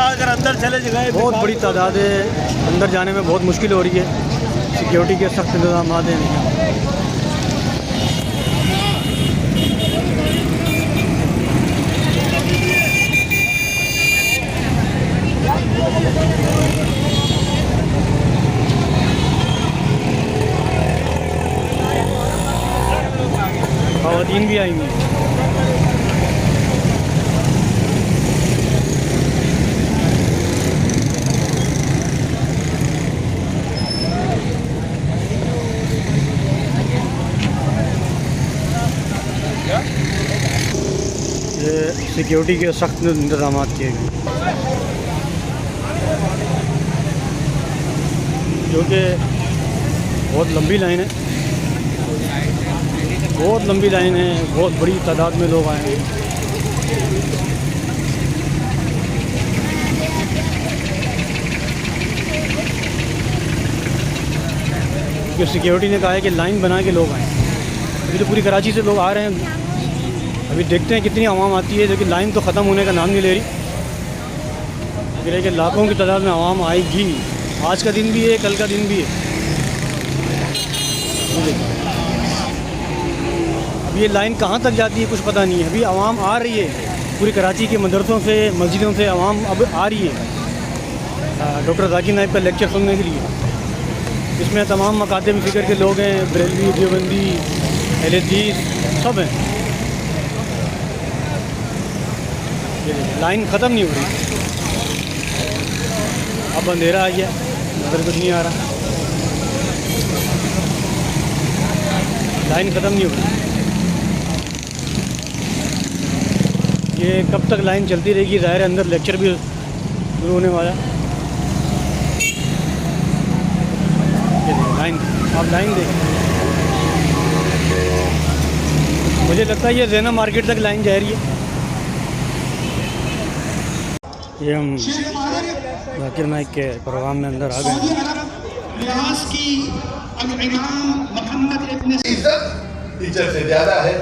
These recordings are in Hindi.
अगर अंदर चले जाए बहुत बड़ी तादाद है, अंदर जाने में बहुत मुश्किल हो रही है। सिक्योरिटी के सख्त इंतजाम हैं। ख़वातीन भी आई हैं। ये सिक्योरिटी के सख्त इंतजाम किए गए, जो कि बहुत लंबी लाइन है, बहुत लंबी लाइन है, बहुत बड़ी तादाद में लोग आए हैं। क्योंकि सिक्योरिटी ने कहा है कि लाइन बना के लोग आए। अभी तो पूरी कराची से लोग आ रहे हैं। अभी देखते हैं कितनी आवाम आती है, जो कि लाइन तो ख़त्म होने का नाम नहीं ले रही। कि लाखों की तादाद में आवाम आएगी। आज का दिन भी है, कल का दिन भी है। अब ये लाइन कहाँ तक जाती है कुछ पता नहीं है। अभी आवाम आ रही है, पूरी कराची के मदरसों से, मस्जिदों से आवाम अब आ रही है डॉक्टर जाकिर नाइक का लेक्चर सुनने के लिए। इसमें तमाम मकातब फ़िक्र के लोग हैं, बरेलवी, देवबंदी, अहले हदीस सब हैं। लाइन ख़त्म नहीं हो रही। अब अंधेरा आ गया, नज़र कुछ नहीं आ रहा, लाइन ख़त्म नहीं हो रही। ये कब तक लाइन चलती रहेगी? ज़ाहिर है अंदर लेक्चर भी शुरू होने वाला। लाइन, आप लाइन देखें। मुझे लगता है ये ज़ैनब मार्केट तक लाइन जा रही है। ये हम जाकिर नाइक के प्रोग्राम में अंदर आ गए। टीचर से ज़्यादा है,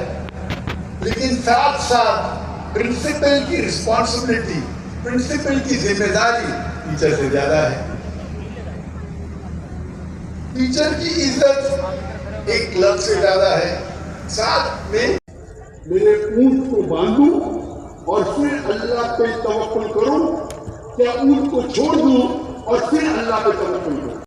लेकिन साथ साथ प्रिंसिपल की रिस्पॉन्सिबिलिटी, प्रिंसिपल की जिम्मेदारी टीचर से ज़्यादा है। टीचर की इज्जत एक क्लब से ज़्यादा है। साथ में मेरे ऊंट को बांधूं और फिर अल्लाह पे तवक्कुल करूं, क्या ऊंट को छोड़ दूं और फिर अल्लाह पे तवक्कुल करूं?